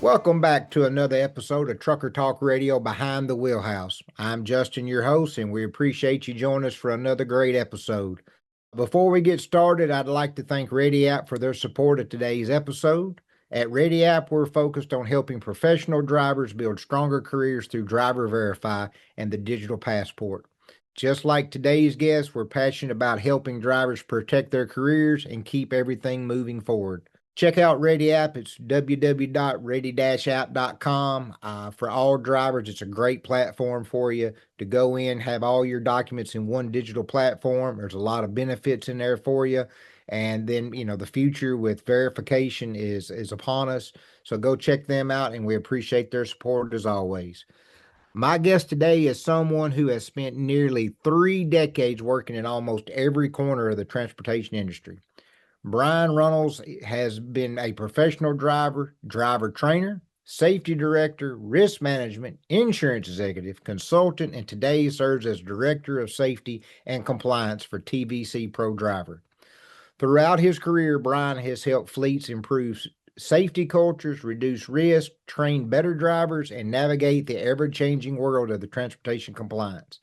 Welcome back to another episode of Trucker Talk Radio Behind the Wheelhouse. I'm Justin, your host, and we appreciate you joining us for another great episode. Before we get started, I'd like to thank ReadyApp for their support of today's episode. At ReadyApp, we're focused on helping professional drivers build stronger careers through Driver Verify and the digital passport. Just like today's guest, we're passionate about helping drivers protect their careers and keep everything moving forward. Check out ReadyApp. It's www.ready-app.com. For all drivers, it's a great platform for you to go in, have all your documents in one digital platform. There's a lot of benefits in there for you. And then, the future with verification is upon us. So go check them out, and we appreciate their support as always. My guest today is someone who has spent nearly 3 decades working in almost every corner of the transportation industry. Brian Runnels has been a professional driver, driver trainer, safety director, risk management, insurance executive, consultant, and today serves as director of safety and compliance for TVC Pro-Driver. Throughout his career, Brian has helped fleets improve safety cultures, reduce risk, train better drivers, and navigate the ever-changing world of the transportation compliance.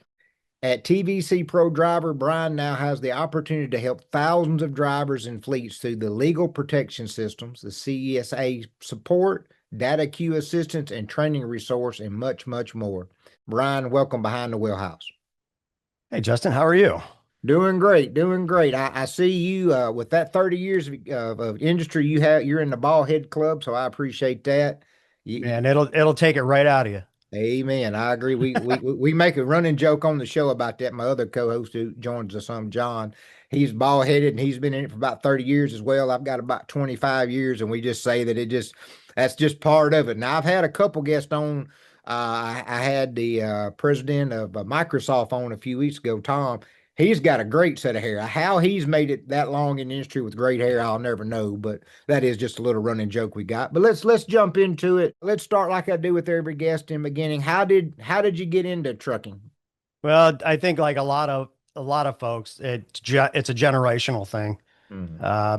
At TVC Pro-Driver, Brian now has the opportunity to help thousands of drivers and fleets through the legal protection systems, the CSA support, data queue assistance, and training resource, and much, much more. Brian, welcome Behind the Wheelhouse. Hey, Justin, how are you? Doing great, doing great. I see you with that 30 years of industry you have. You're in the Ball Head Club, so I appreciate that. Man, it'll take it right out of you. Amen. I agree. We make a running joke on the show about that. My other co-host who joins us, John, he's bald headed and he's been in it for about 30 years as well. I've got about 25 years, and we just say that that's just part of it. Now I've had a couple guests on. I had the president of Microsoft on a few weeks ago, Tom. He's got a great set of hair. How he's made it that long in the industry with great hair, I'll never know. But that is just a little running joke we got. But let's jump into it. Let's start like I do with every guest in the beginning. How did you get into trucking? Well, I think like a lot of folks, it's a generational thing.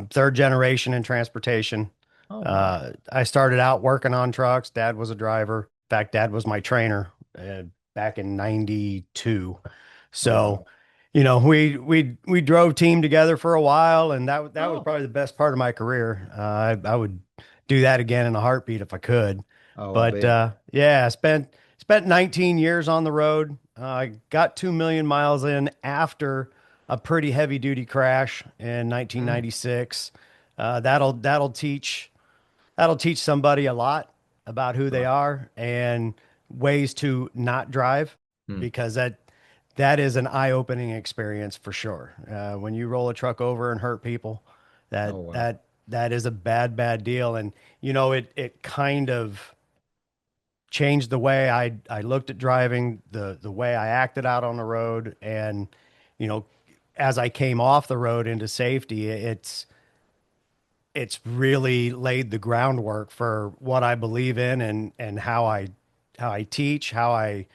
Third generation in transportation. Oh, wow. I started out working on trucks. Dad was a driver. In fact, Dad was my trainer back in '92. So, Wow. we drove team together for a while, and that was Oh, probably the best part of my career. I would do that again in a heartbeat if I could. oh, I But bet. yeah, spent 19 years on the road. I got 2 million miles in after a pretty heavy duty crash in Mm, 1996. That'll teach somebody a lot about who they right. are and ways to not drive, Mm. because that is an eye-opening experience for sure. When you roll a truck over and hurt people, that Oh, wow. that that is a bad deal. And it kind of changed the way I looked at driving, the way I acted out on the road, and you know, as I came off the road into safety, it's really laid the groundwork for what I believe in, and how I teach, how I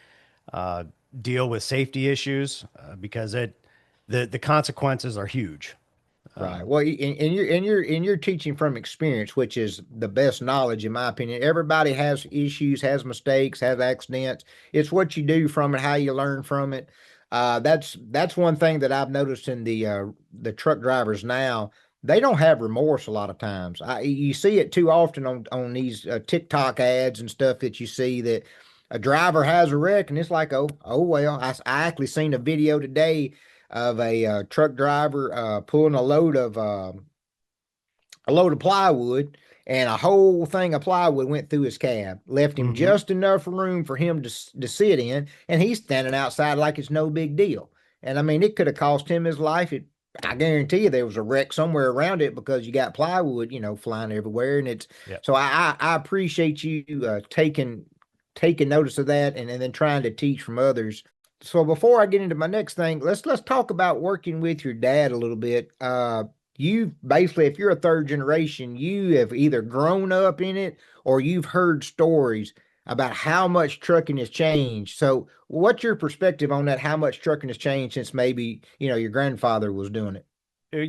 uh, deal with safety issues, because the consequences are huge. Right. Um, Well, and you're teaching from experience, which is the best knowledge, in my opinion. Everybody has issues, has mistakes, has accidents. It's what you do from it, how you learn from it. That's one thing that I've noticed in the truck drivers now. They don't have remorse a lot of times. You see it too often on these TikTok ads and stuff that you see that a driver has a wreck, and it's like, oh well. I actually seen a video today of a truck driver pulling a load of plywood, and a whole thing of plywood went through his cab, left him mhm. just enough room for him to sit in, and he's standing outside like it's no big deal. And I mean, it could have cost him his life. I guarantee you there was a wreck somewhere around it because you got plywood, flying everywhere. And it's Yeah. so I appreciate you taking notice of that, and then trying to teach from others. So before I get into my next thing, let's talk about working with your dad a little bit. You basically, if you're a third generation, you have either grown up in it or you've heard stories about how much trucking has changed. So what's your perspective on that? How much trucking has changed since maybe, your grandfather was doing it?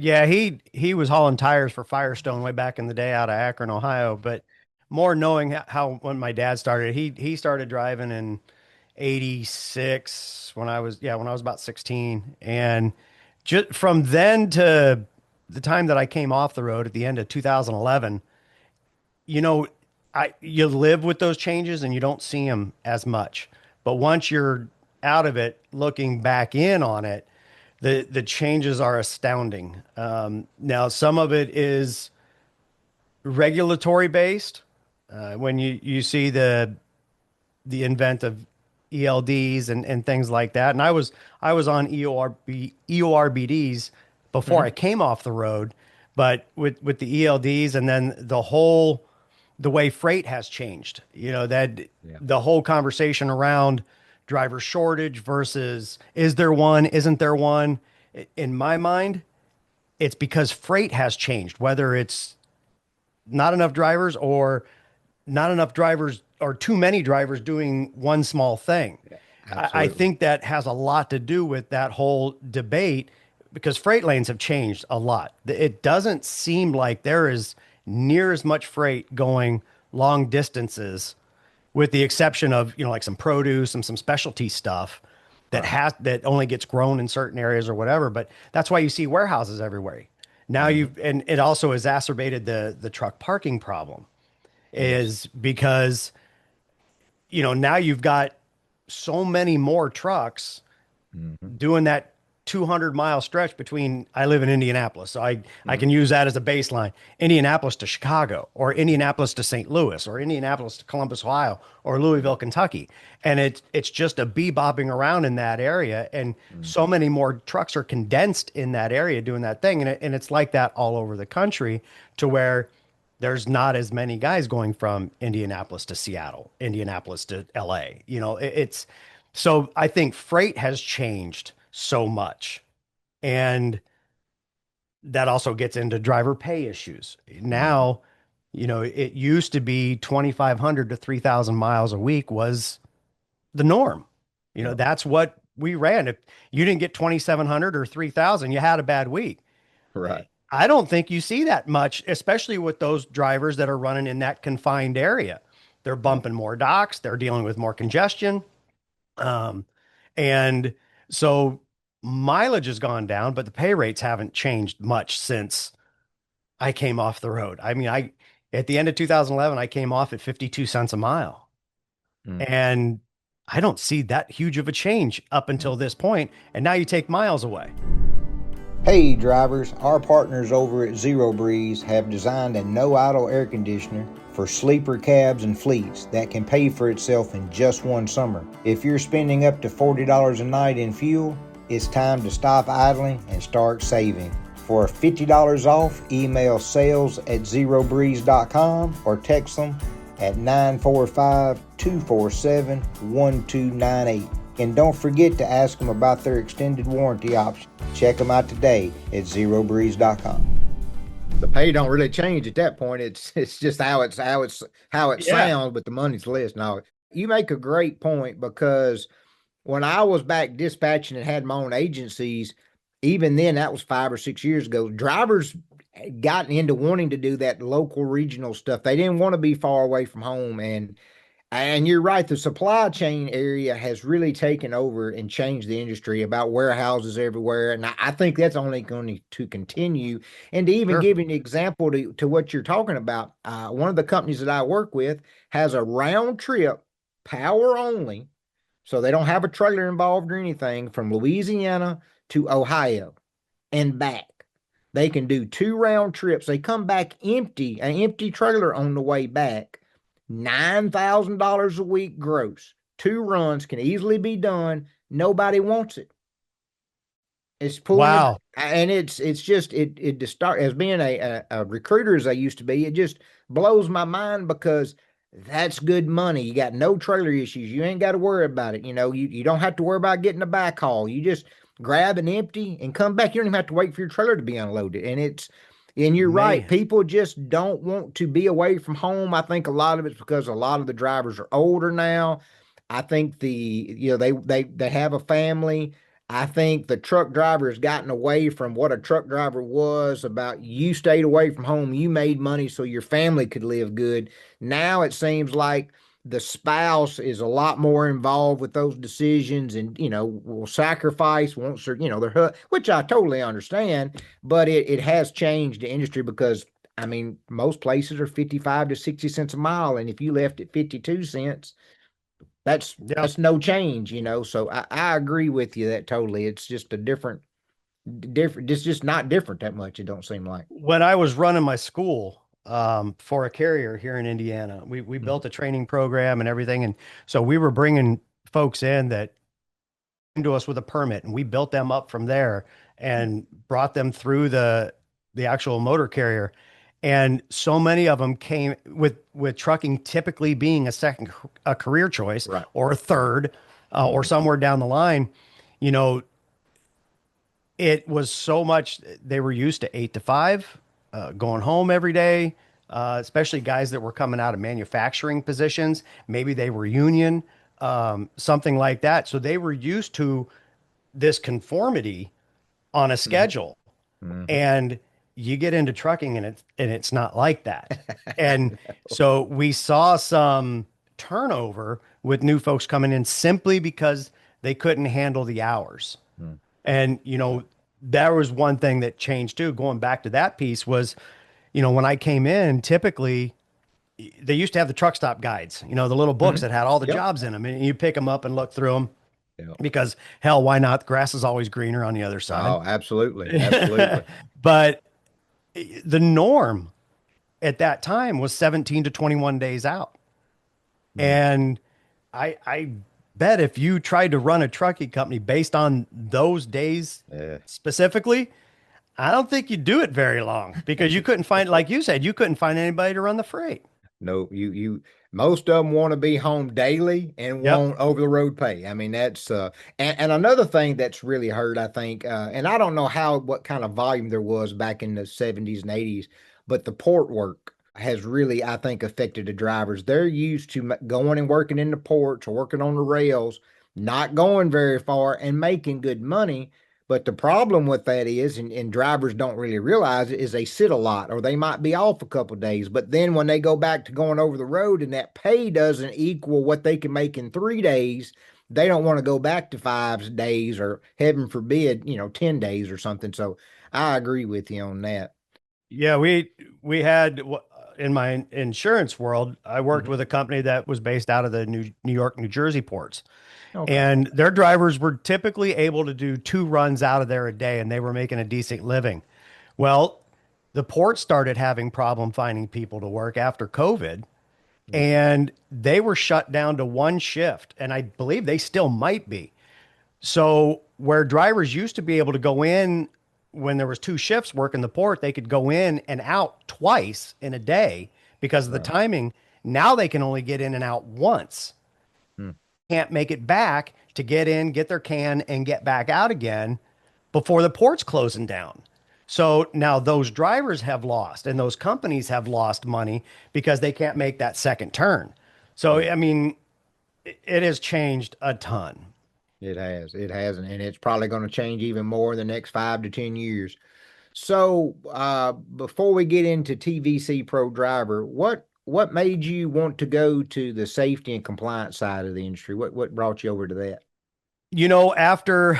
Yeah, he was hauling tires for Firestone way back in the day out of Akron, Ohio. But more knowing how when my dad started, he started driving in 86 when I was, yeah, when I was about 16. And just from then to the time that I came off the road at the end of 2011, you know, you live with those changes and you don't see them as much. But once you're out of it, looking back in on it, the changes are astounding. Now, some of it is regulatory based. When you see the invent of ELDs and things like that. And I was on EORBDs before I Mhm. came off the road, but with the ELDs and then the way freight has changed, that Yeah. the whole conversation around driver shortage versus is there one, isn't there one? In my mind, it's because freight has changed, whether it's not enough drivers or not enough drivers or too many drivers doing one small thing. Yeah. I Absolutely. think that has a lot to do with that whole debate because freight lanes have changed a lot. It doesn't seem like there is near as much freight going long distances, with the exception of, like some produce and some specialty stuff Right. that only gets grown in certain areas or whatever. But that's why you see warehouses everywhere. Now Mhm. and it also exacerbated the truck parking problem Yes. is because now you've got so many more trucks Mhm. doing that 200-mile stretch between. I live in Indianapolis, so I Mhm. can use that as a baseline. Indianapolis to Chicago, or Indianapolis to St. Louis, or Indianapolis to Columbus, Ohio, or Louisville, Kentucky. And it's just a bebopping around in that area. And so Mhm. many more trucks are condensed in that area doing that thing. And it's like that all over the country to where there's not as many guys going from Indianapolis to Seattle, Indianapolis to LA. It's so I think freight has changed so much. And that also gets into driver pay issues. Mhm. Now, it used to be 2,500 to 3,000 miles a week was the norm. Yep. That's what we ran. If you didn't get 2,700 or 3,000, you had a bad week. Right. I don't think you see that much, especially with those drivers that are running in that confined area. They're Yep. bumping more docks, they're dealing with more congestion. Um, and so mileage has gone down, but the pay rates haven't changed much since I came off the road. I mean, at the end of 2011, I came off at 52 cents a mile. Mm. And I don't see that huge of a change up until this point. And now you take miles away. Hey drivers, our partners over at Zero Breeze have designed a no idle air conditioner for sleeper cabs and fleets that can pay for itself in just one summer. If you're spending up to $40 a night in fuel, it's time to stop idling and start saving. For $50 off, email sales@zerobreeze.com or text them at 945-247-1298. And don't forget to ask them about their extended warranty option. Check them out today at zerobreeze.com. The pay don't really change at that point. It's just how it Yeah, sounds, but the money's less. Now, you make a great point because when I was back dispatching and had my own agencies, even then that was 5 or 6 years ago. Drivers gotten into wanting to do that local regional stuff. They didn't want to be far away from home, and you're right, the supply chain area has really taken over and changed the industry about warehouses everywhere. And I think that's only going to continue. And to even sure. give you an example to what you're talking about, one of the companies that I work with has a round trip, power only. So they don't have a trailer involved or anything from Louisiana to Ohio and back. They can do 2 round trips. They come back empty, an empty trailer on the way back. $9,000 a week gross. 2 runs can easily be done. Nobody wants it. It's pulling it, Wow. and it's just it to start as being a recruiter as I used to be. It just blows my mind because that's good money. You got no trailer issues. You ain't got to worry about it. You don't have to worry about getting a back haul. You just grab an empty and come back. You don't even have to wait for your trailer to be unloaded. And you're right. Man. People just don't want to be away from home. I think a lot of it's because a lot of the drivers are older now. I think they have a family. I think the truck driver has gotten away from what a truck driver was about. You stayed away from home, you made money so your family could live good. Now it seems like the spouse is a lot more involved with those decisions and, will sacrifice, wants their, their, which I totally understand, but it has changed the industry because, I mean, most places are 55 to 60 cents a mile. And if you left at 52 cents, that's Yeah. that's no change, So I agree with you that totally. It's just a different. It's just not different that much. It don't seem like. When I was running my school for a carrier here in Indiana, we Mm. built a training program and everything. And so we were bringing folks in that came to us with a permit, and we built them up from there and brought them through the actual motor carrier. And so many of them came with trucking typically being a career choice Right. or a third or Mhm. somewhere down the line. You know, it was so much they were used to 8 to 5, going home every day, especially guys that were coming out of manufacturing positions. Maybe they were union, something like that. So they were used to this conformity on a Mhm. schedule. Mhm. And you get into trucking and it's not like that. And so we saw some turnover with new folks coming in simply because they couldn't handle the hours. Mhm. And, that was one thing that changed too. Going back to that piece was, when I came in, typically they used to have the truck stop guides, the little books Mhm. that had all the Yep. jobs in them, and you pick them up and look through them Yep. because hell, why not? The grass is always greener on the other side. Oh, absolutely, absolutely. But the norm at that time was 17 to 21 days out. Mhm. And I bet if you tried to run a trucking company based on those days Yeah. specifically, I don't think you'd do it very long because you couldn't find, like you said, you couldn't find anybody to run the freight. No, most of them want to be home daily and Yep. want over the road pay. I mean, that's and another thing that's really hurt, I think, and I don't know what kind of volume there was back in the 70s and 80s, but the port work has really, I think, affected the drivers. They're used to going and working in the ports or working on the rails, not going very far and making good money. But the problem with that is, and drivers don't really realize it, is they sit a lot or they might be off a couple of days. But then when they go back to going over the road and that pay doesn't equal what they can make in 3 days, they don't want to go back to 5 days or heaven forbid, 10 days or something. So I agree with you on that. Yeah, we had in my insurance world, I worked Mhm. with a company that was based out of the New York, New Jersey ports. Okay. And their drivers were typically able to do 2 runs out of there a day and they were making a decent living. Well, the port started having problem finding people to work after COVID Mm. and they were shut down to one shift. And I believe they still might be. So where drivers used to be able to go in when there was 2 shifts working the port, they could go in and out twice in a day because of the Right. timing. Now they can only get in and out once. Mm. Can't make it back to get in, get their can, and get back out again before the port's closing down. So now those drivers have lost and those companies have lost money because they can't make that second turn. So, Yeah. I mean, it has changed a ton. It has. It has, and it's probably going to change even more in the next 5 to 10 years. So, before we get into TVC Pro-Driver, what made you want to go to the safety and compliance side of the industry? What brought you over to that? After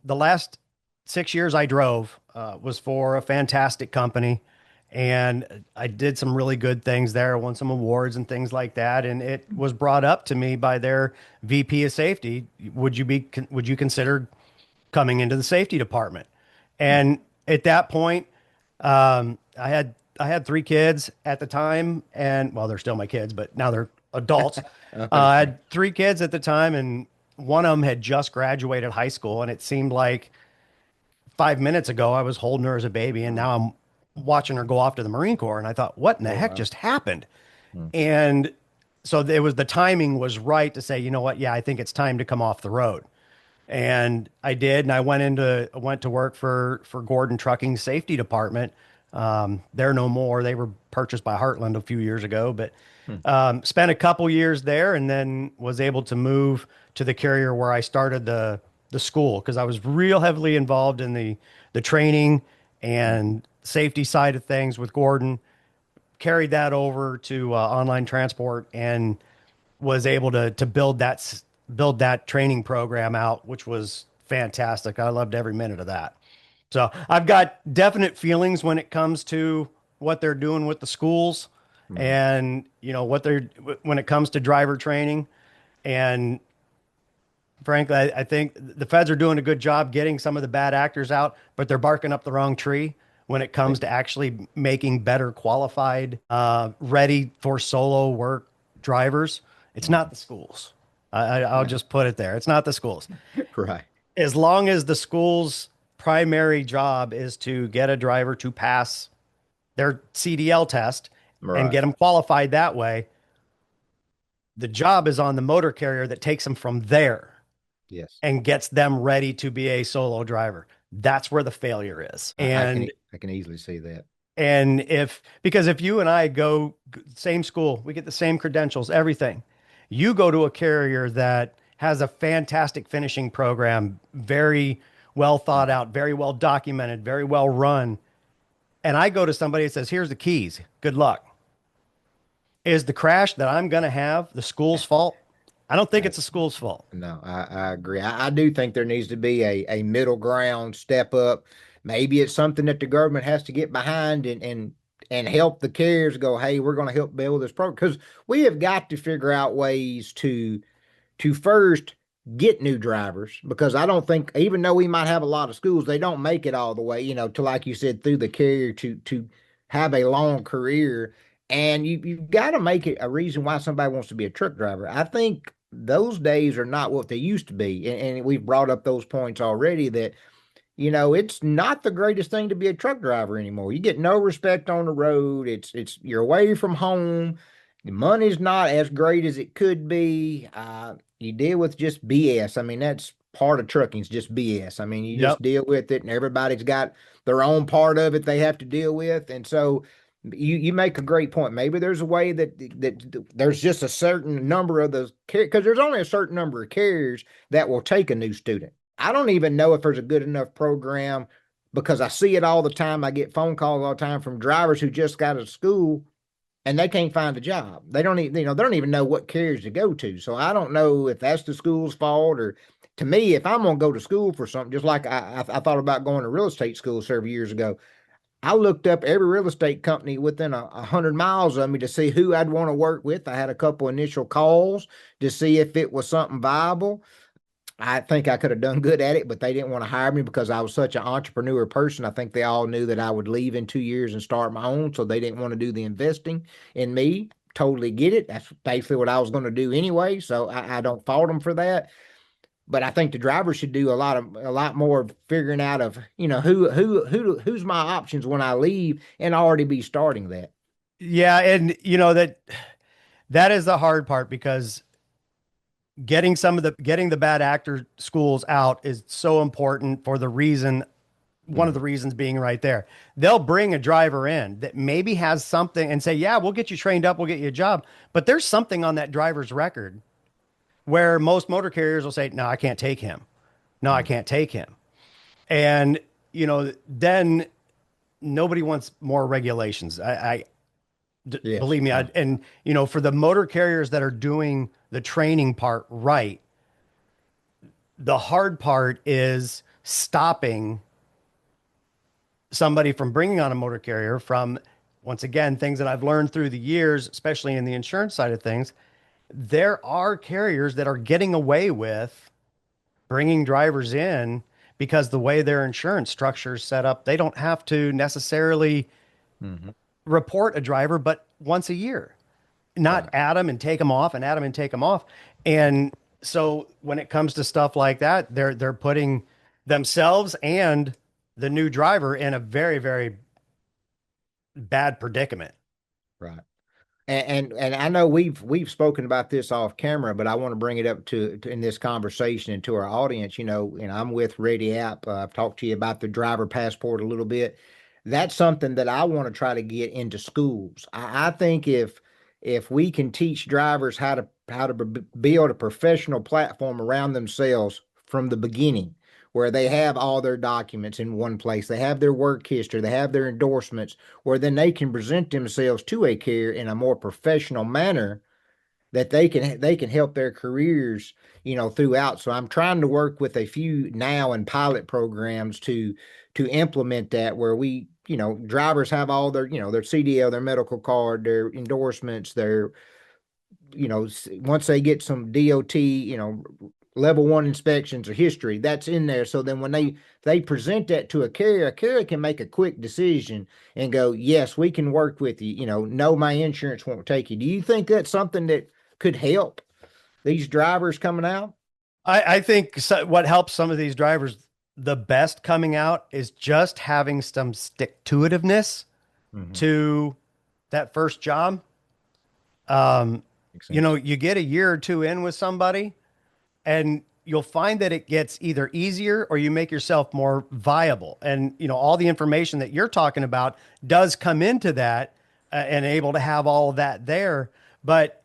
the last 6 years I drove was for a fantastic company, and I did some really good things there, won some awards and things like that. And it was brought up to me by their VP of safety. Would you consider coming into the safety department? Hmm. And at that point, I had 3 kids at the time, and well, they're still my kids, but now they're adults. I I understand. had 3 kids at the time, and one of them had just graduated high school, and it seemed like 5 minutes ago I was holding her as a baby, and now I'm watching her go off to the Marine Corps, and I thought, what in the Oh heck wow. just happened? Hmm. And so it was the timing was right to say, you know what? Yeah, I think it's time to come off the road. And I did, and I went to work for Gordon Trucking Safety Department. They're no more. They were purchased by Heartland a few years ago, but Hmm. spent a couple years there, and then was able to move to the carrier where I started the the school because I was real heavily involved in the training and safety side of things with Gordon. Carried that over to online transport and was able to build that training program out, which was fantastic. I loved every minute of that. So I've got definite feelings when it comes to what they're doing with the schools Mhm. and what they're when it comes to driver training. And frankly, I think the feds are doing a good job getting some of the bad actors out, but they're barking up the wrong tree when it Yeah. comes to actually making better qualified, ready for solo work drivers. It's not Mhm. the schools. I'll just put it there. It's not the schools. Right. As long as the school's primary job is to get a driver to pass their CDL test and Right. get them qualified that way, the job is on the motor carrier that takes them from there Yes. and gets them ready to be a solo driver. That's where the failure is. I can easily see that. And because if you and I go same school, we get the same credentials, everything. You go to a carrier that has a fantastic finishing program, very well thought Mhm. out, very well documented, very well run. And I go to somebody that says, "Here's the keys. Good luck." Is the crash that I'm going to have the school's fault? I don't think I, it's the school's fault. no, I agree. I do think there needs to be a middle ground step up. Maybe it's something that the government has to get behind and help the carriers go, hey, we're going to help build this program because we have got to figure out ways to first get new drivers because I don't think even though we might have a lot of schools, they don't make it all the way, to like you said, through the carrier to have a long career. And you've got to make it a reason why somebody wants to be a truck driver. I think those days are not what they used to be. And we've brought up those points already that it's not the greatest thing to be a truck driver anymore. You get no respect on the road. It's you're away from home. The money's not as great as it could be. You deal with just BS. I mean, that's part of trucking is just BS. I mean, you just Yep. deal with it, and everybody's got their own part of it they have to deal with. And so you make a great point. Maybe there's a way that there's just a certain number of those because there's only a certain number of carriers that will take a new student. I don't even know if there's a good enough program because I see it all the time. I get phone calls all the time from drivers who just got out of school and they can't find a job. They don't even, they don't even know what carriers to go to. So I don't know if that's the school's fault or to me, if I'm gonna go to school for something, just like I thought about going to real estate school several years ago. I looked up every real estate company within 100 miles of me to see who I'd want to work with. I had a couple initial calls to see if it was something viable. I think I could have done good at it, but they didn't want to hire me because I was such an entrepreneur person. I think they all knew that I would leave in 2 years and start my own, so they didn't want to do the investing in me. Totally get it. That's basically what I was going to do anyway, so I don't fault them for that. But I think the driver should do a lot more of figuring out of who's my options when I leave and already be starting that. Yeah, and that is the hard part because getting the bad actor schools out is so important for the reason one of the Mhm. reasons being right there. They'll bring a driver in that maybe has something and say, "Yeah, we'll get you trained up, we'll get you a job." But there's something on that driver's record where most motor carriers will say, "No, I can't take him. No, I Mhm. can't take him." And then nobody wants more regulations. Yes. Believe me, and for the motor carriers that are doing the training part right, the hard part is stopping somebody from bringing on a motor carrier from, once again, things that I've learned through the years, especially in the insurance side of things. There are carriers that are getting away with bringing drivers in because the way their insurance structure is set up, they don't have to necessarily Mhm. report a driver, but once a year, not Right. add them and take them off and add them and take them off. And so when it comes to stuff like that, they're putting themselves and the new driver in a very, very bad predicament. Right. And I know we've spoken about this off camera, but I want to bring it up to in this conversation and to our audience. And I'm with Ready App. I've talked to you about the driver passport a little bit. That's something that I want to try to get into schools. I think if we can teach drivers how to build a professional platform around themselves from the beginning, where they have all their documents in one place. They have their work history, they have their endorsements, where then they can present themselves to a carrier in a more professional manner that they can help their careers, throughout. So I'm trying to work with a few now and pilot programs to implement that, where we, drivers have all their, their CDL, their medical card, their endorsements, their, once they get some DOT, level one inspections or history, that's in there. So then when they present that to a carrier can make a quick decision and go, yes, we can work with you. No, my insurance won't take you. Do you think that's something that could help these drivers coming out? I think what helps some of these drivers the best coming out is just having some stick-to-itiveness Mm-hmm. to that first job. Um, Makes sense. you get a year or two in with somebody, and you'll find that it gets either easier or you make yourself more viable. And, all the information that you're talking about does come into that and able to have all of that there. But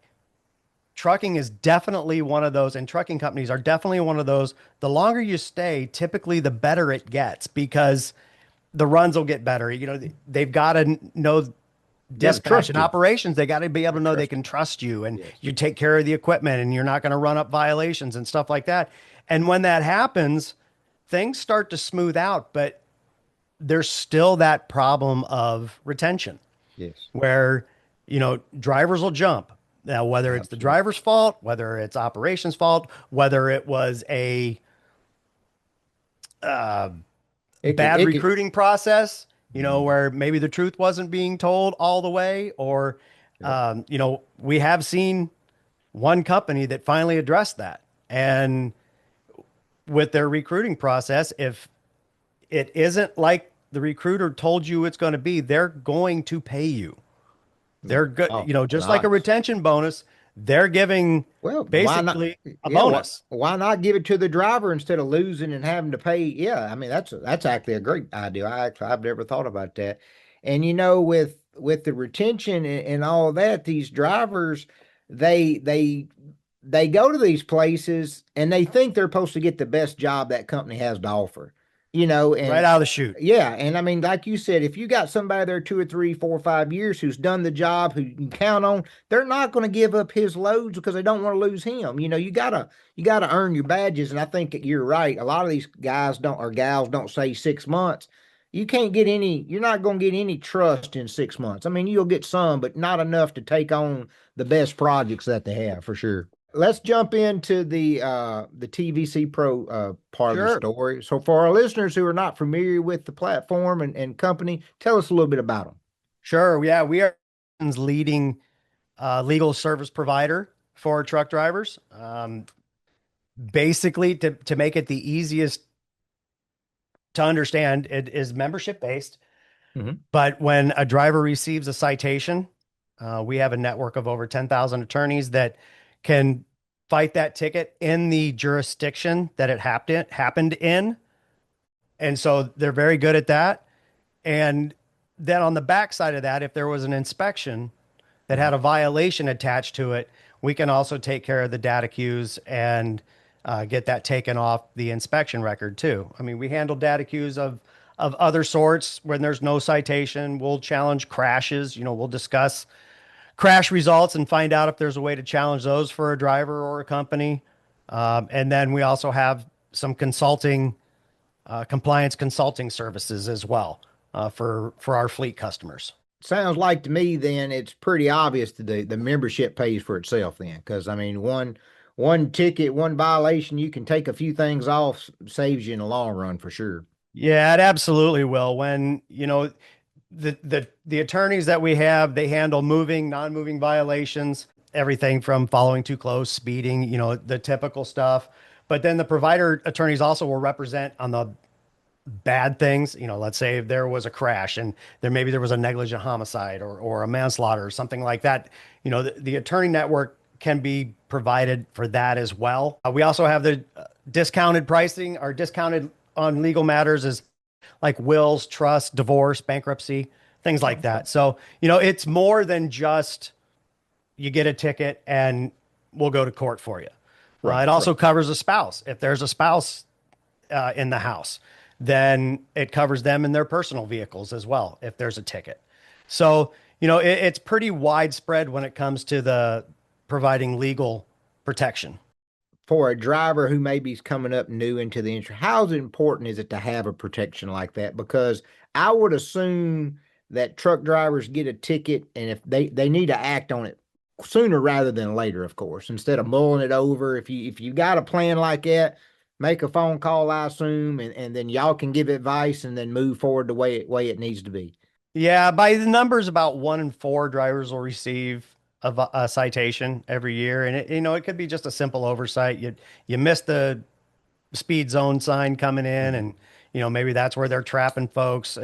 trucking is definitely one of those, and trucking companies are definitely one of those. The longer you stay, typically the better it gets because the runs will get better. They've got to know Got to dispatch trust and you. operations. They got to be able to know they Trust can trust you and Yes. you take care of the equipment and you're not going to run up violations and stuff like that. And when that happens, things start to smooth out, but there's still that problem of retention Yes. where, drivers will jump. Now, whether it's the Absolutely. driver's fault, whether it's operations fault, whether it was a It could, bad it could, recruiting process, Mhm. where maybe the truth wasn't being told all the way, or, Yep. we have seen one company that finally addressed that. And with their recruiting process, if it isn't like the recruiter told you it's going to be, they're going to pay you. Yeah. They're good, Oh, just like a nice. retention bonus, they're giving Well, why not? basically a Yeah, bonus. why not give it to the driver instead of losing and having to pay? Yeah, I mean that's actually a great idea. I've never thought about that. And with the retention and all that, these drivers they they they go to these places and they think they're supposed to get the best job that company has to offer. Right And out of the chute. yeah, and I mean, like you said, if you got somebody there 2 or 3, 4, 5 years who's done the job, who you can count on, they're not going to give up his loads because they don't want to lose him. You gotta earn your badges, and I think that you're right. A lot of these guys don't or gals don't say 6 months. You can't get any. You're not going to get any trust in 6 months. I mean, you'll get some, but not enough to take on the best projects that they have for sure. Let's jump into the TVC Pro part of the Sure. story. So for our listeners who are not familiar with the platform and company, tell us a little bit about them. Sure. Yeah, we are leading legal service provider for truck drivers. Basically, to make it the easiest to understand, it is membership based. Mm-hmm. But when a driver receives a citation, we have a network of over 10,000 attorneys that can fight that ticket in the jurisdiction that it happened in. And so they're very good at that. And then on the backside of that, if there was an inspection that had a violation attached to it, we can also take care of the data queues and get that taken off the inspection record too. I mean, we handle data queues of other sorts when there's no citation. We'll challenge crashes. We'll discuss crash results and find out if there's a way to challenge those for a driver or a company. And then we also have some consulting, compliance consulting services as well for our fleet customers. Sounds like to me then it's pretty obvious that the membership pays for itself then, because I mean one ticket, one violation, you can take a few things off, saves you in the long run for sure. Yeah, it absolutely will. When, the attorneys that we have, they handle moving, non-moving violations, everything from following too close, speeding, the typical stuff. But then the provider attorneys also will represent on the bad things. Let's say if there was a crash and there was a negligent homicide or a manslaughter or something like that. The attorney network can be provided for that as well. We also have the discounted pricing. Our discounted on legal matters is like wills, trust, divorce, bankruptcy, things like Okay. that. So, it's more than just you get a ticket and we'll go to court for you. Right, It right. also covers a spouse. If there's a spouse in the house, then it covers them in their personal vehicles as well if there's a ticket. So, it's pretty widespread when it comes to the providing legal protection. For a driver who maybe is coming up new into the industry, how important is it to have a protection like that? Because I would assume that truck drivers get a ticket, and if they need to act on it sooner rather than later, of course, instead of mulling it over. If you got a plan like that, make a phone call, I assume, and then y'all can give advice and then move forward the way it needs to be. Yeah, by the numbers, about 1 in 4 drivers will receive a citation every year, and it could be just a simple oversight. You missed the speed zone sign coming in, Mhm. and maybe that's where they're trapping folks.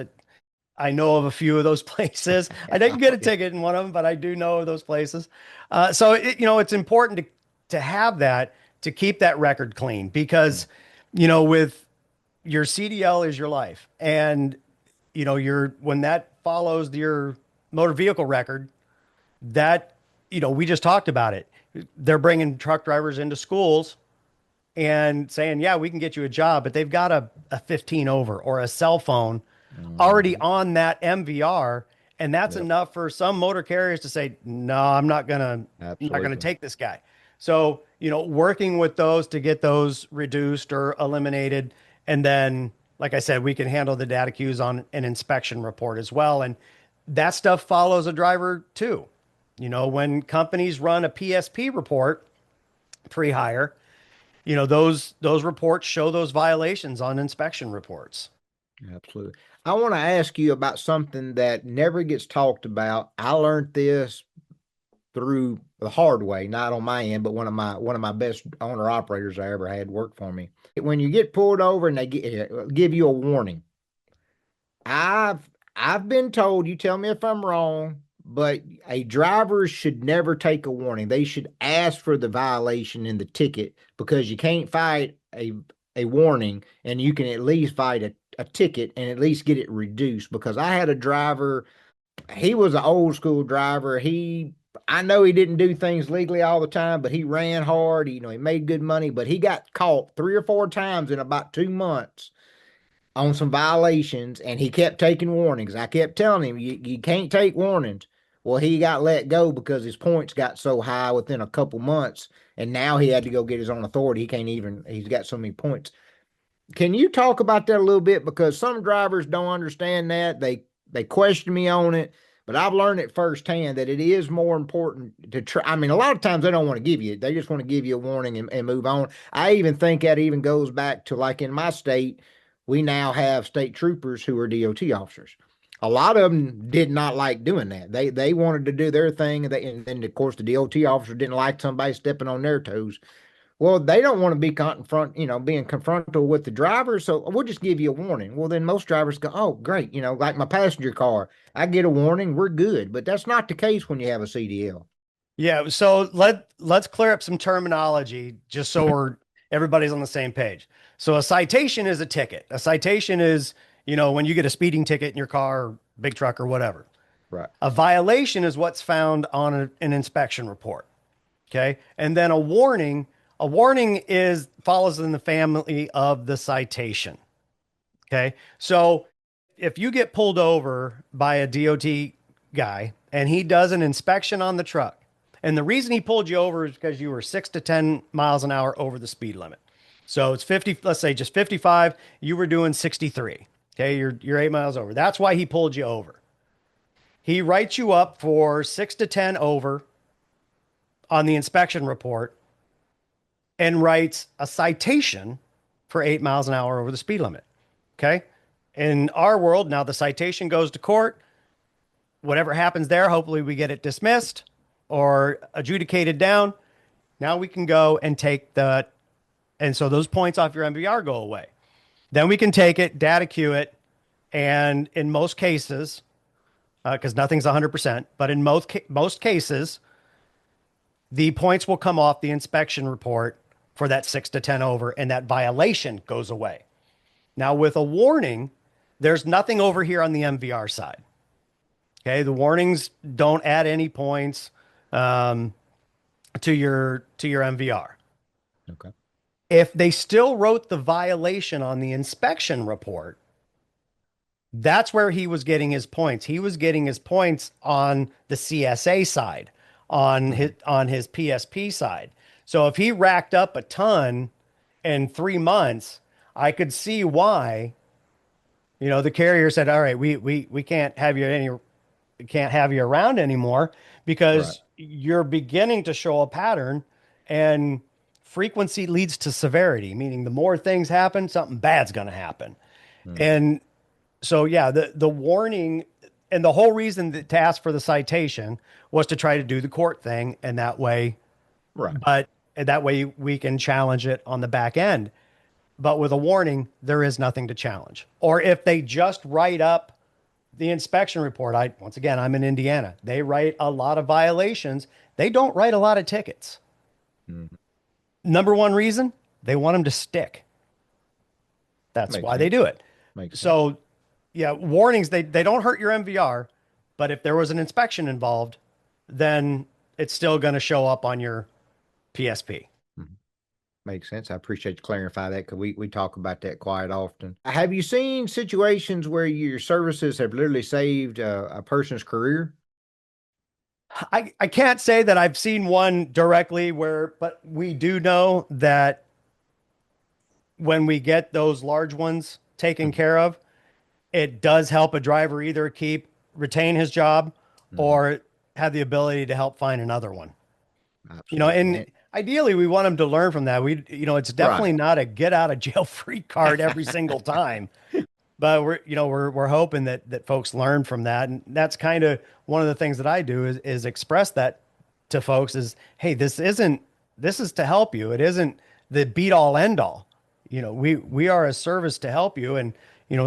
I know of a few of those places. I didn't get a Yeah. ticket in one of them, but I do know of those places. So it's important to have that, to keep that record clean, because with your CDL is your life, and your when that follows your motor vehicle record, that we just talked about it. They're bringing truck drivers into schools and saying, yeah, we can get you a job, but they've got a 15 over or a cell phone already Mhm. on that MVR. And that's Yep, enough for some motor carriers to say, no, I'm not gonna absolutely. take this guy. So, working with those to get those reduced or eliminated. And then, like I said, we can handle the data queues on an inspection report as well. And that stuff follows a driver too. When companies run a PSP report pre-hire, those reports show those violations on inspection reports. Absolutely. I want to ask you about something that never gets talked about. I learned this through the hard way, not on my end, but one of my best owner operators I ever had work for me. When you get pulled over and they give you a warning, I've been told, you tell me if I'm wrong, but a driver should never take a warning. They should ask for the violation in the ticket, because you can't fight a warning, and you can at least fight a ticket and at least get it reduced. Because I had a driver, he was an old school driver. I know he didn't do things legally all the time, but he ran hard. He made good money, but he got caught 3 or 4 times in about 2 months on some violations, and he kept taking warnings. I kept telling him, you can't take warnings. Well, he got let go because his points got so high within a couple months, and now he had to go get his own authority. He's got so many points. Can you talk about that a little bit? Because some drivers don't understand that. They question me on it, but I've learned it firsthand that it is more important to try. I mean, a lot of times they don't want to give you it. They just want to give you a warning and move on. I even think that even goes back to, like, in my state, we now have state troopers who are DOT officers. A lot of them did not like doing that. They wanted to do their thing, and then of course the DOT officer didn't like somebody stepping on their toes. Well, they don't want to be being confronted with the driver. So we'll just give you a warning. Well, then most drivers go, oh, great. Like my passenger car, I get a warning, we're good. But that's not the case when you have a CDL. Yeah, so let's clear up some terminology just so everybody's on the same page. So a citation is a ticket. A citation is, when you get a speeding ticket in your car, or big truck, or whatever. Right. A violation is what's found on an inspection report. Okay. And then a warning is follows in the family of the citation. Okay. So if you get pulled over by a DOT guy and he does an inspection on the truck, and the reason he pulled you over is because you were 6 to 10 miles an hour over the speed limit. So it's 50, let's say just 55, you were doing 63. Okay. You're 8 miles over. That's why he pulled you over. He writes you up for 6 to 10 over on the inspection report and writes a citation for 8 miles an hour over the speed limit. Okay. In our world, now the citation goes to court. Whatever happens there, hopefully we get it dismissed or adjudicated down. Now we can go and take the, and so those points off your MVR go away. Then we can take it, data queue it, and in most cases, because nothing's 100%, but in most cases, the points will come off the inspection report for that 6 to 10 over, and that violation goes away. Now, with a warning, there's nothing over here on the MVR side. Okay, the warnings don't add any points um, to your MVR. Okay. If they still wrote the violation on the inspection report, that's where he was getting his points. He was getting his points on the CSA side, Mhm. on his PSP side. So if he racked up a ton in 3 months, I could see why, the carrier said, "All right, we can't have you around anymore Right. because you're beginning to show a pattern, and frequency leads to severity, meaning the more things happen, something bad's going to happen." Mhm. And so, yeah, the warning and the whole reason that to ask for the citation was to try to do the court thing, and that way, Right. but that way we can challenge it on the back end. But with a warning, there is nothing to challenge. Or if they just write up the inspection report, once again, I'm in Indiana. They write a lot of violations. They don't write a lot of tickets. Mhm. Number one reason, they want them to stick. That's Makes why they sense. do it. Makes sense. So, yeah, warnings, they don't hurt your MVR, but if there was an inspection involved, then it's still going to show up on your PSP. Mhm. Makes sense. I appreciate you clarify that because we talk about that quite often. Have you seen situations where your services have literally saved a person's career? I can't say that I've seen one directly but we do know that when we get those large ones taken Mhm. care of, it does help a driver either retain his job Mhm. or have the ability to help find another one. Absolutely. And ideally we want them to learn from that. It's Right. definitely not a get out of jail free card every single time. But we're hoping that folks learn from that. And that's kind of one of the things that I do is express that to folks is, hey, this is to help you. It isn't the beat all end all. We are a service to help you. And,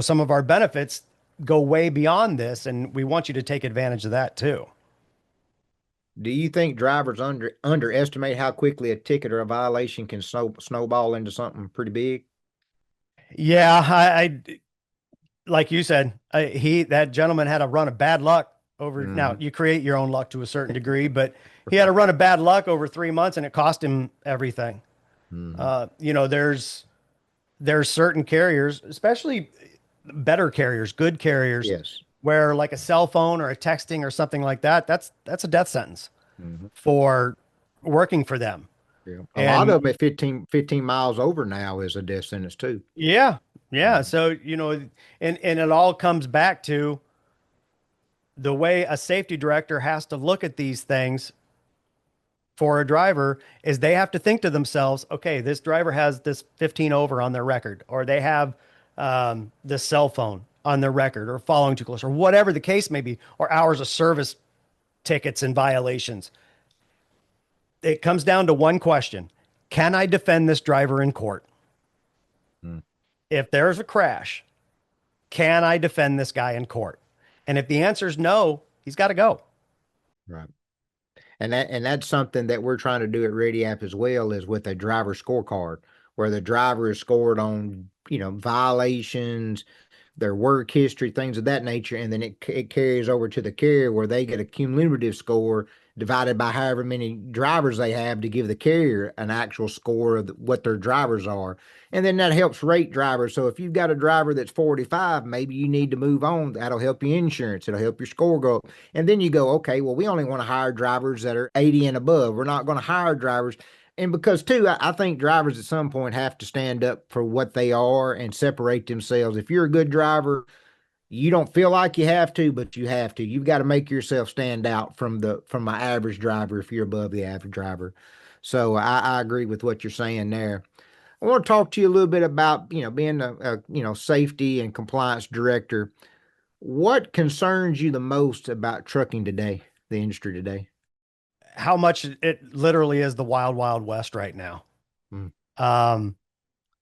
some of our benefits go way beyond this. And we want you to take advantage of that too. Do you think drivers underestimate how quickly a ticket or a violation can snowball into something pretty big? Yeah, like you said, that gentleman had a run of bad luck over. Now Hmm. you create your own luck to a certain degree, but he had a Right. run of bad luck over 3 months, and it cost him everything. Hmm. There's certain carriers, especially better carriers, good carriers, Yes. where like a cell phone or a texting or something like that, that's a death sentence Hmm. for working for them. Yeah. A lot And of them at 15 miles over now is a death sentence too. yeah, yeah. Mhm. So, and it all comes back to the way a safety director has to look at these things for a driver is they have to think to themselves, okay, this driver has this 15 over on their record, or they have this cell phone on their record, or following too close, or whatever the case may be, or hours of service tickets and violations. It comes down to one question: can I defend this driver in court? Mm. If there's a crash, can I defend this guy in court? And if the answer is no, he's got to go. Right. And that's something that we're trying to do at Ready App as well is with a driver scorecard where the driver is scored on, violations, their work history, things of that nature, and then it carries over to the carrier where they get a cumulative score divided by however many drivers they have to give the carrier an actual score of what their drivers are. And then that helps rate drivers. So if you've got a driver that's 45, maybe you need to move on. That'll help your insurance. It'll help your score go up. And then you go, okay, well, we only want to hire drivers that are 80 and above. We're not going to hire drivers. And because too, I think drivers at some point have to stand up for what they are and separate themselves. If you're a good driver, you don't feel like you have to, but you have to. You've got to make yourself stand out from my average driver if you're above the average driver. So I agree with what you're saying there. I want to talk to you a little bit about being a safety and compliance director. What concerns you the most about trucking today, the industry today? How much it literally is the wild, wild west right now. Mm. Um,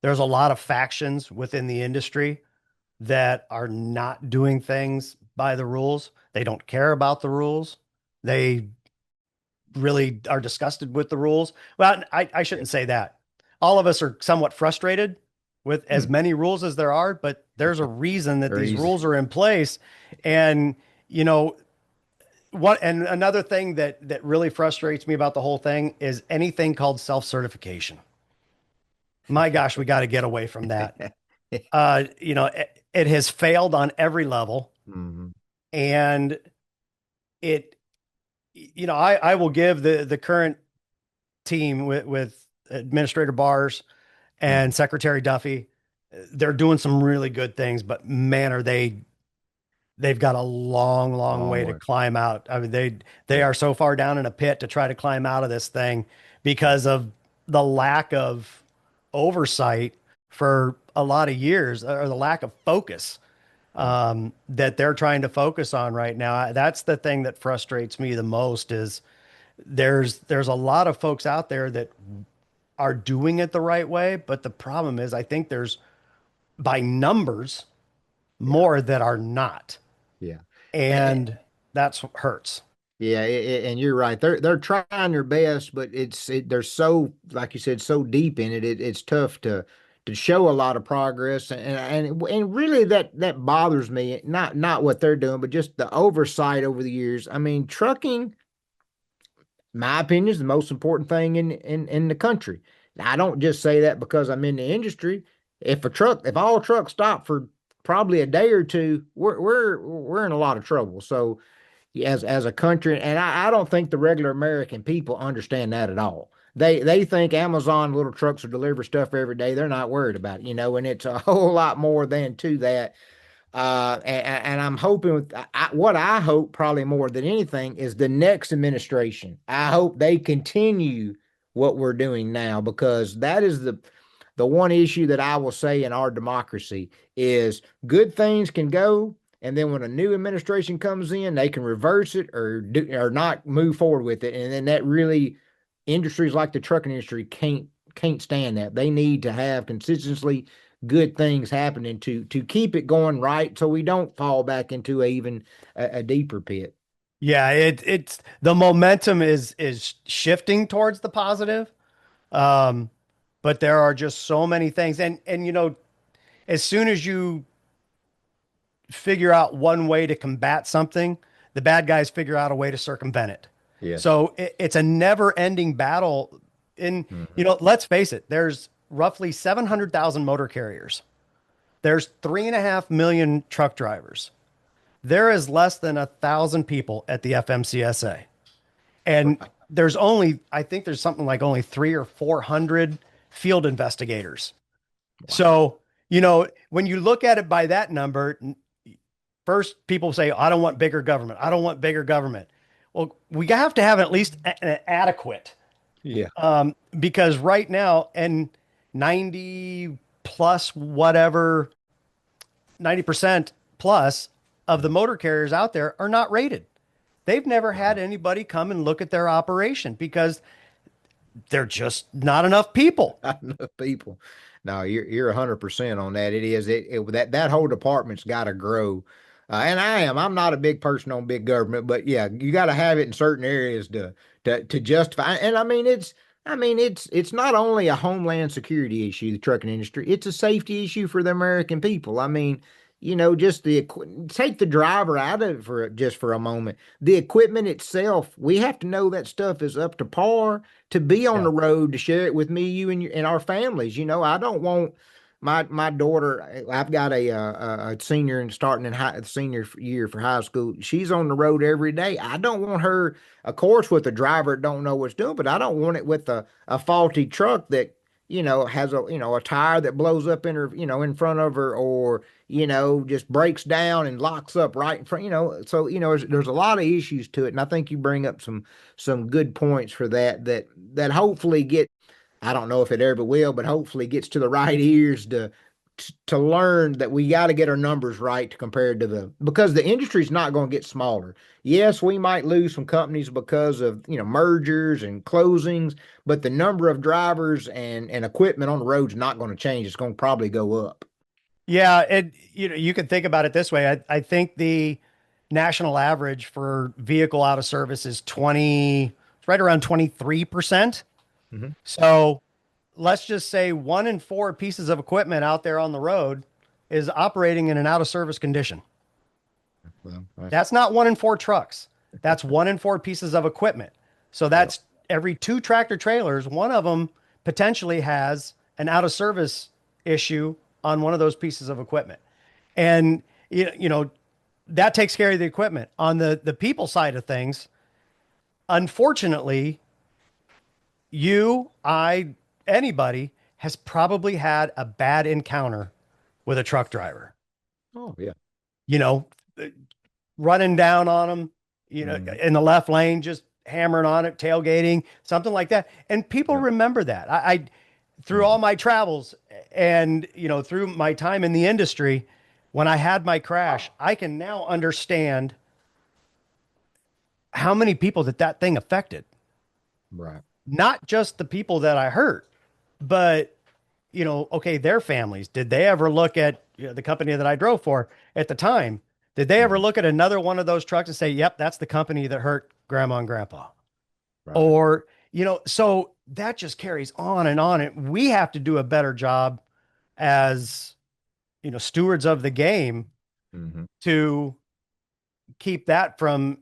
there's a lot of factions within the industry that are not doing things by the rules. They don't care about the rules. They really are disgusted with the rules. Well, I shouldn't Yes. say that. All of us are somewhat frustrated with as Mm. many rules as there are, but there's a reason that Very these easy. rules are in place. And, you know, and another thing that really frustrates me about the whole thing is anything called self-certification. My gosh, we got to get away from that. It has failed on every level. Mhm. And it, I will give the current team with Administrator Bars Mhm. and Secretary Duffy, they're doing some really good things, but man, they've got a long, long Long way to way. climb out. I mean, they Yeah. are so far down in a pit to try to climb out of this thing Yeah. because of the lack of oversight for a lot of years, or the lack of focus Yeah. that they're trying to focus on right now. That's the thing that frustrates me the most is there's a lot of folks out there that are doing it the right way, but the problem is I think there's by numbers Yeah. more that are not, Yeah. and that's what hurts. Yeah, and you're right. They're trying their best, but they're so, like you said, so deep in it. It's tough to show a lot of progress, and really that bothers me. Not what they're doing, but just the oversight over the years. I mean, trucking, my opinion, is the most important thing in the country. Now, I don't just say that because I'm in the industry. If all trucks stop for probably a day or two, we're in a lot of trouble. So as a country, and I don't think the regular American people understand that at all. They think Amazon little trucks will deliver stuff every day. They're not worried about it, and it's a whole lot more than to that. And I'm hoping what I hope probably more than anything is the next administration. I hope they continue what we're doing now, because that is the one issue that I will say in our democracy is good things can go, and then when a new administration comes in, they can reverse it or not move forward with it, and then that really industries like the trucking industry can't stand that. They need to have consistently good things happening to keep it going right, so we don't fall back into even a deeper pit. Yeah, it's the momentum is shifting towards the positive. Um, but there are just so many things. And as soon as you figure out one way to combat something, the bad guys figure out a way to circumvent it. Yes. So it's a never-ending battle. In, Hmm. let's face it, there's roughly 700,000 motor carriers. There's 3.5 million truck drivers. There is less than 1,000 people at the FMCSA. And Right. I think there's something like only 300 or 400 field investigators. Wow. So, when you look at it by that number, first people say, I don't want bigger government. I don't want bigger government. Well, we have to have at least an adequate, Yeah. because right now, and 90 plus whatever, 90% plus of the motor carriers out there are not rated. They've never had Wow. anybody come and look at their operation because they're just not enough people. Not enough people. No, you're 100% on that. It is that whole department's got to grow. And I'm not a big person on big government, but yeah, you got to have it in certain areas to justify. And I mean it's not only a homeland security issue, the trucking industry. It's a safety issue for the American people. I mean, just take the driver out of it for a moment. The equipment itself, we have to know that stuff is up to par to be on Yeah. the road, to share it with me, you, and our families. I don't want my daughter. I've got a senior and starting in senior year for high school. She's on the road every day. I don't want her, of course, with a driver that don't know what's doing, but I don't want it with a faulty truck that has a tire that blows up in her, in front of her, or just breaks down and locks up right in front. So there's a lot of issues to it, and I think you bring up some good points for that hopefully get. I don't know if it ever will, but hopefully gets to the right ears to learn that we got to get our numbers right compared to because the industry's not going to get smaller. Yes, we might lose some companies because of mergers and closings, but the number of drivers and equipment on the road's not going to change. It's going to probably go up. Yeah. And, you can think about it this way. I think the national average for vehicle out of service is it's right around 23%. Hmm. So let's just say 1 in 4 pieces of equipment out there on the road is operating in an out of service condition. Well, that's That's not 1 in 4 trucks. That's 1 in 4 pieces of equipment. So yeah. that's every 2 tractor trailers, one of them potentially has an out of service issue on one of those pieces of equipment. And you know that takes care of the equipment. On the people side of things, unfortunately, anybody has probably had a bad encounter with a truck driver. Oh, yeah. You know, running down on them, Mhm. in the left lane, just hammering on it, tailgating, something like that. And people Yep. remember that. I through all Mhm. my travels and, through my time in the industry, when I had my crash, I can now understand how many people that thing affected. Right. Not just the people that I hurt, but okay, their families. Did they ever look at the company that I drove for at the time? Did they ever Mhm. look at another one of those trucks and say, "Yep, that's the company that hurt grandma and grandpa"? Right. Or, so that just carries on and on. And we have to do a better job as, stewards of the game Mhm. to keep that from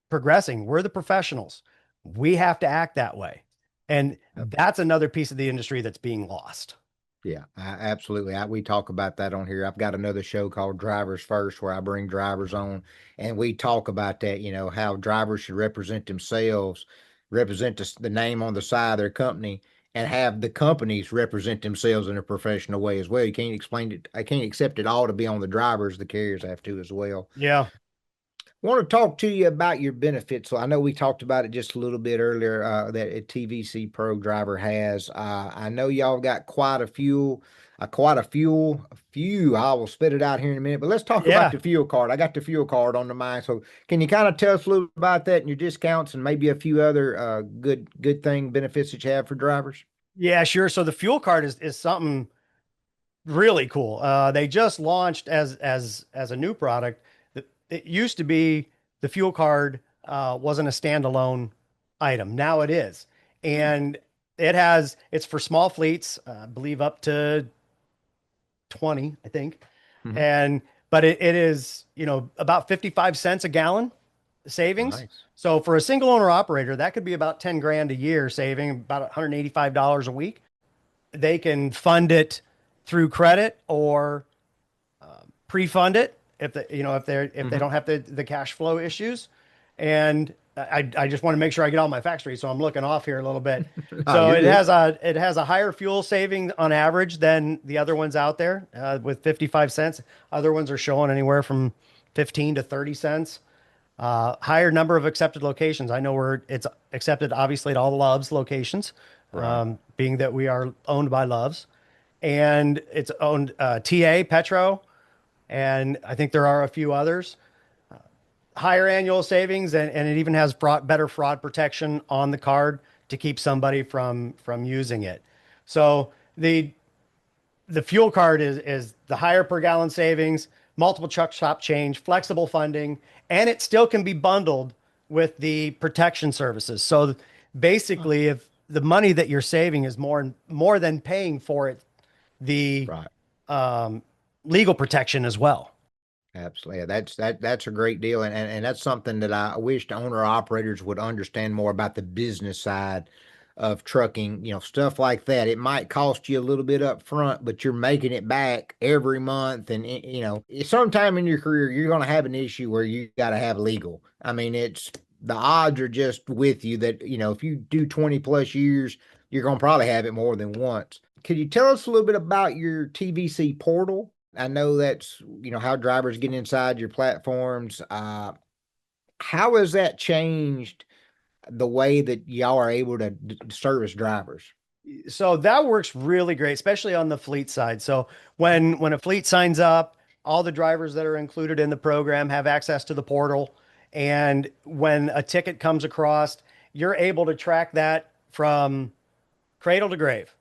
progressing. We're the professionals. We have to act that way. And Yep. that's another piece of the industry that's being lost. Yeah, absolutely. We talk about that on here. I've got another show called Drivers First where I bring drivers on and we talk about that, how drivers should represent themselves, represent the name on the side of their company, and have the companies represent themselves in a professional way as well. You can't explain it. I can't accept it all to be on the drivers. The carriers have to as well. Yeah. Want to talk to you about your benefits. So I know we talked about it just a little bit earlier, that a TVC Pro-Driver has. I know y'all got a few. I will spit it out here in a minute, but let's talk about Yeah. the fuel card. I got the fuel card on the mind. So can you kind of tell us a little about that and your discounts and maybe a few other good thing benefits that you have for drivers? Yeah, sure. So the fuel card is something really cool. They just launched as a new product. It used to be the fuel card wasn't a standalone item. Now it is, Hmm. and it's for small fleets, I believe up to 20, I think, Mhm. and but it is about 55 cents a gallon savings. Nice. So for a single owner operator, that could be about 10 grand a year saving, about $185 a week. They can fund it through credit or pre-fund it if they Hmm. don't have the cash flow issues. And I just want to make sure I get all my facts straight, so I'm looking off here a little bit. Oh, So you're good. it has a higher fuel saving on average than the other ones out there, with 55 cents. Other ones are showing anywhere from 15 to 30 cents. Higher number of accepted locations. I know it's accepted obviously at all the Loves locations, Right. being that we are owned by Loves, and it's owned TA Petro, and I think there are a few others. Higher annual savings, and it even has better fraud protection on the card to keep somebody from using it. So the fuel card is the higher per gallon savings, multiple truck stop change, flexible funding, and it still can be bundled with the protection services. So Oh, basically, if the money that you're saving is more than paying for it, the right. um, legal protection as well. Absolutely. Yeah, that's a great deal. And that's something that I wish the owner operators would understand more about the business side of trucking, stuff like that. It might cost you a little bit up front, but you're making it back every month. And sometime in your career, you're going to have an issue where you got to have legal. I mean, it's the odds are just with you that, if you do 20 plus years, you're going to probably have it more than once. Could you tell us a little bit about your TVC portal? I know that's how drivers get inside your platforms. How has that changed the way that y'all are able to service drivers? So that works really great, especially on the fleet side. So when a fleet signs up, all the drivers that are included in the program have access to the portal. And when a ticket comes across, you're able to track that from cradle to grave,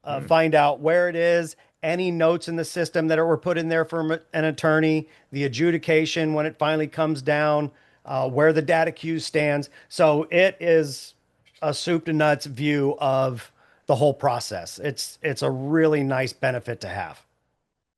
Hmm. find out where it is, any notes in the system that were put in there from an attorney, the adjudication when it finally comes down, where the data queue stands. So it is a soup to nuts view of the whole process. It's a really nice benefit to have.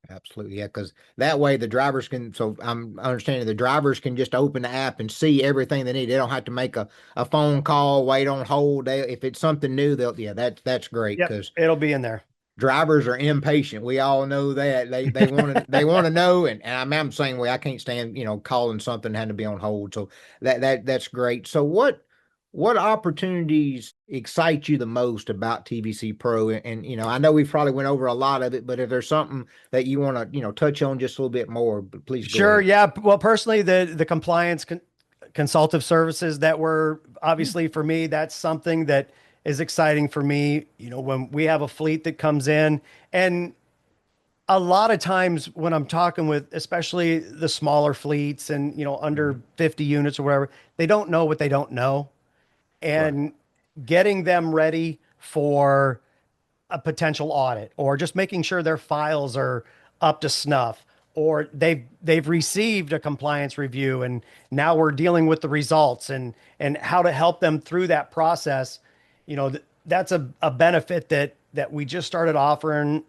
Absolutely, yeah, because that way the drivers can. So I'm understanding the drivers can just open the app and see everything they need. They don't have to make a phone call, wait on hold. If it's something new, they'll yeah, that's great Yep, because it'll be in there. drivers are impatient. We all know that they want to know, and I'm the same way. I can't stand calling something and having to be on hold. So that's great. So what opportunities excite you the most about TVC Pro? And I know we probably went over a lot of it, but if there's something that you want to touch on just a little bit more, please go Sure. ahead. Yeah. Well, personally, the compliance consultative services that were obviously for me, that's something that is exciting for me. When we have a fleet that comes in, and a lot of times when I'm talking with, especially the smaller fleets and, under Mhm. 50 units or whatever, they don't know what they don't know. Right. And getting them ready for a potential audit, or just making sure their files are up to snuff, or they've received a compliance review and now we're dealing with the results, and how to help them through that process. That's a benefit that we just started offering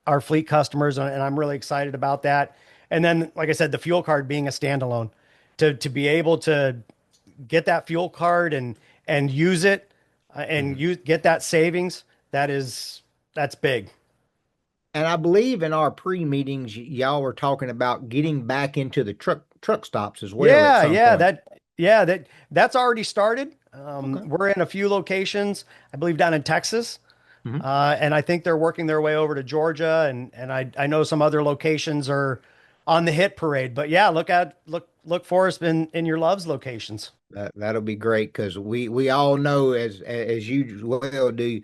our fleet customers, and I'm really excited about that. And then, like I said, the fuel card being a standalone, to be able to get that fuel card and use it, and Mhm. use get that savings. That's big. And I believe in our pre-meetings, y'all were talking about getting back into the truck stops as well at Yeah, some yeah, point. that's already started. Okay. We're in a few locations, I believe, down in Texas, Mhm. and I think they're working their way over to Georgia, and I know some other locations are on the hit parade. But yeah, look for us in your loves locations. That'll be great because we all know as you well do.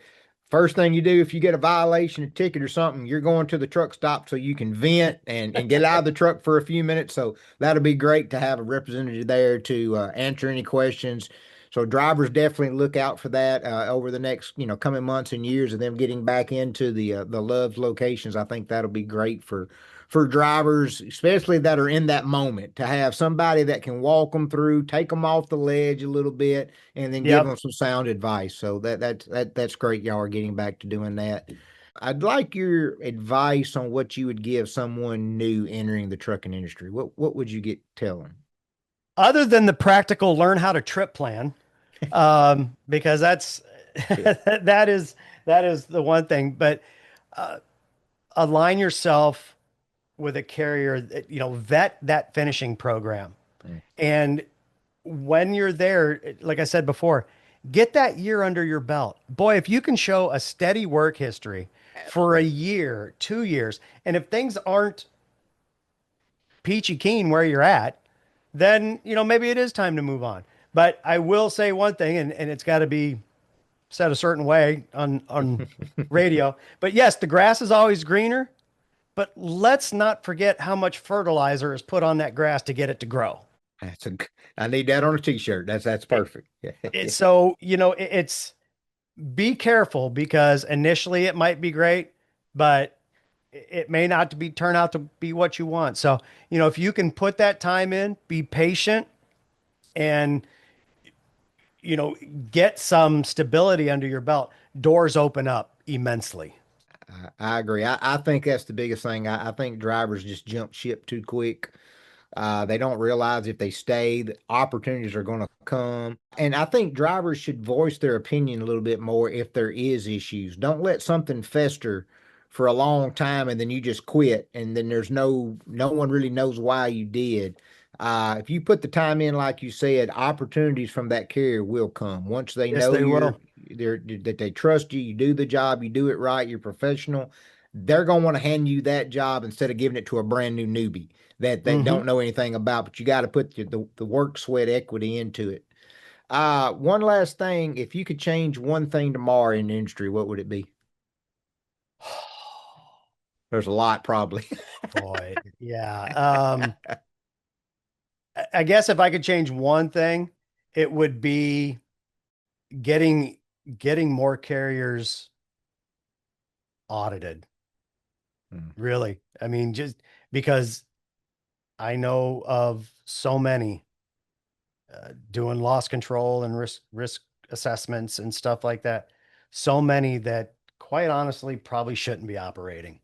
First thing you do if you get a violation, a ticket or something, you're going to the truck stop so you can vent and get out of the truck for a few minutes. So that'll be great to have a representative there to answer any questions. So drivers definitely look out for that over the next coming months and years of them getting back into the Love's locations. I think that'll be great for drivers, especially that are in that moment, to have somebody that can walk them through, take them off the ledge a little bit, and then give Yep. them some sound advice. So that's great. Y'all are getting back to doing that. I'd like your advice on what you would give someone new entering the trucking industry. What would you get tell them? Other than the practical learn how to trip plan, because that's Yeah. that is that is the one thing. But align yourself with a carrier that, vet that finishing program. Mm. And when you're there, like I said before, get that year under your belt. Boy, if you can show a steady work history for a Right. year, 2 years, and if things aren't peachy keen where you're at, then, maybe it is time to move on. But I will say one thing, and it's got to be said a certain way on radio. But yes, the grass is always greener, but let's not forget how much fertilizer is put on that grass to get it to grow. That's a, I need that on a t-shirt. That's perfect. Yeah. So, it's be careful, because initially it might be great, but it may not be turn out to be what you want. So, if you can put that time in, be patient, and you know, get some stability under your belt, doors open up immensely. I agree. I think that's the biggest thing. I think drivers just jump ship too quick. They don't realize if they stay, the opportunities are going to come. And I think drivers should voice their opinion a little bit more if there is issues. Don't let something fester for a long time and then you just quit and then there's no one really knows why you did. If you put the time in, like you said, opportunities from that carrier will come once they Yes, know they will. that they trust you, you do the job, you do it right, you're professional. They're going to want to hand you that job instead of giving it to a brand new newbie that Hmm. don't know anything about, but you got to put the work, sweat, equity into it. One last thing, if you could change one thing tomorrow in the industry, what would it be? There's a lot, probably. Boy, yeah. I guess if I could change one thing, it would be getting getting more carriers audited. Mm, Really. I mean, just because I know of so many doing loss control and risk assessments and stuff like that. So many that, quite honestly, probably shouldn't be operating.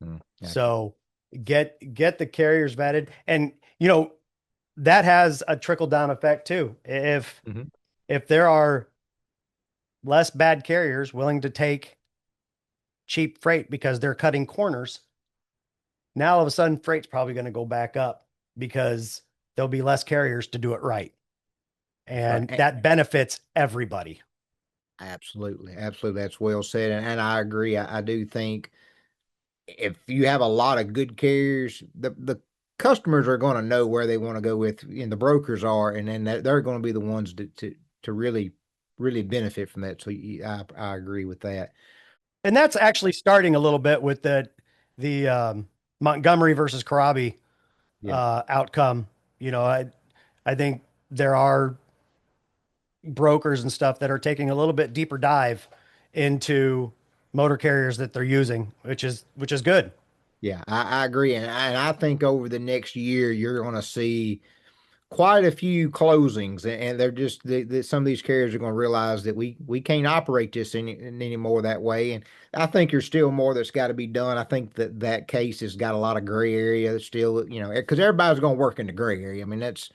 gotcha. So get the carriers vetted, and that has a trickle down effect too. Hmm. If there are less bad carriers willing to take cheap freight because they're cutting corners. Now all of a sudden freight's probably going to go back up because there'll be less carriers to do it right. And Right. that benefits everybody. Absolutely. Absolutely. That's well said. And I agree. I do think if you have a lot of good carriers, the customers are going to know where they want to go with, and the brokers are, and then they're going to be the ones to really benefit from that. So I agree with that. And that's actually starting a little bit with the Montgomery versus Karabi Yeah. outcome. You know, I think there are brokers and stuff that are taking a little bit deeper dive into motor carriers that they're using, which is good. Yeah, I agree. And I think over the next year, you're going to see quite a few closings, and they're just some of these carriers are going to realize that we can't operate this anymore that way. And I think there's still more that's got to be done. I think that case has got a lot of gray area still, because everybody's going to work in the gray area. I mean, that's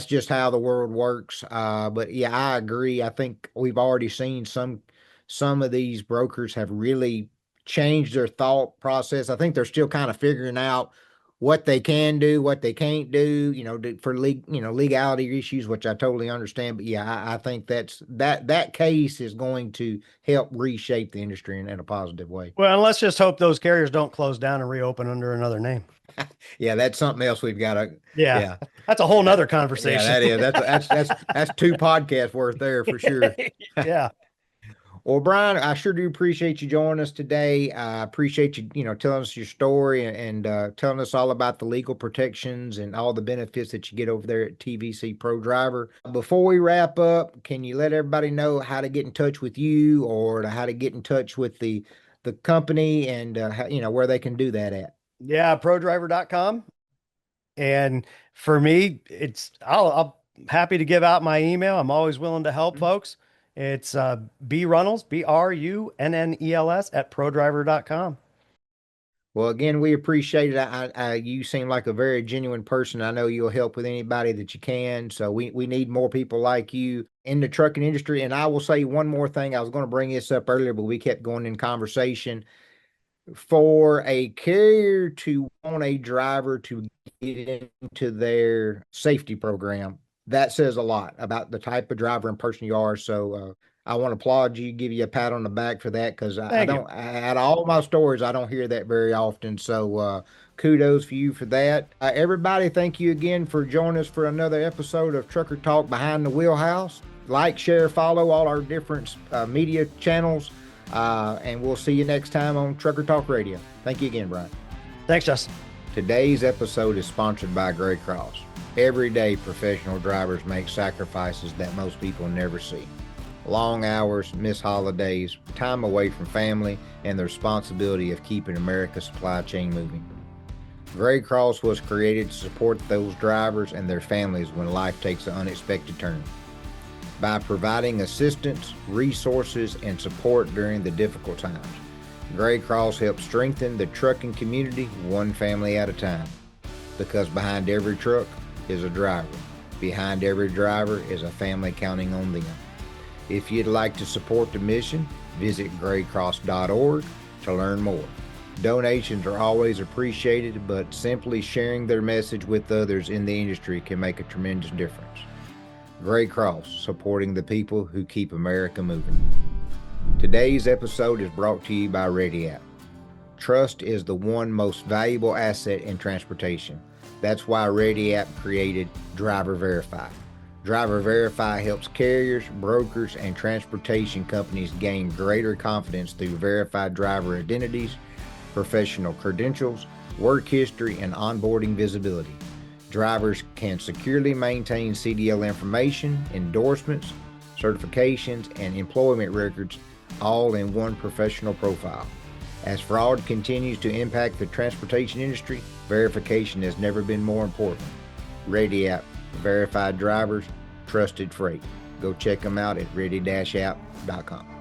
just how the world works. But yeah, I agree. I think we've already seen some of these brokers have really changed their thought process. I think they're still kind of figuring out what they can do, what they can't do, for legality issues, which I totally understand. But yeah, I think that case is going to help reshape the industry in a positive way. Well, and let's just hope those carriers don't close down and reopen under another name. Yeah, that's something else we've got to. Yeah, Yeah, that's a whole nother yeah, conversation. that is that's two podcasts worth there for sure. Yeah. Well, Brian, I sure do appreciate you joining us today. I appreciate you, telling us your story and telling us all about the legal protections and all the benefits that you get over there at TVC Pro-Driver. Before we wrap up, can you let everybody know how to get in touch with you or how to get in touch with the company and where they can do that at? Yeah, prodriver.com. And for me, I'll happy to give out my email. I'm always willing to help folks. It's Runnels, Brunnels at prodriver.com. Well, again, we appreciate it. You seem like a very genuine person. I know you'll help with anybody that you can. So we need more people like you in the trucking industry. And I will say one more thing. I was going to bring this up earlier, but we kept going in conversation. For a carrier to want a driver to get into their safety program, that says a lot about the type of driver and person you are. So I want to applaud you, give you a pat on the back for that, because I Thank you. don't, out of all my stories, I don't hear that very often. So kudos for you for that. Everybody, thank you again for joining us for another episode of Trucker Talk Behind the Wheelhouse. Like, share, follow all our different media channels. And we'll see you next time on Trucker Talk Radio. Thank you again, Brian. Thanks, Justin. Today's episode is sponsored by GreyCross. Every day, professional drivers make sacrifices that most people never see. Long hours, missed holidays, time away from family, and the responsibility of keeping America's supply chain moving. GreyCross was created to support those drivers and their families when life takes an unexpected turn. By providing assistance, resources, and support during the difficult times, GreyCross helps strengthen the trucking community one family at a time. Because behind every truck is a driver. Behind every driver is a family counting on them. If you'd like to support the mission, visit greycross.org to learn more. Donations are always appreciated, but simply sharing their message with others in the industry can make a tremendous difference. GreyCross, supporting the people who keep America moving. Today's episode is brought to you by ReadyApp. Trust is the one most valuable asset in transportation. That's why ReadyApp created Driver Verify. Driver Verify helps carriers, brokers, and transportation companies gain greater confidence through verified driver identities, professional credentials, work history, and onboarding visibility. Drivers can securely maintain CDL information, endorsements, certifications, and employment records all in one professional profile. As fraud continues to impact the transportation industry, verification has never been more important. ReadyApp, verified drivers, trusted freight. Go check them out at ready-app.com.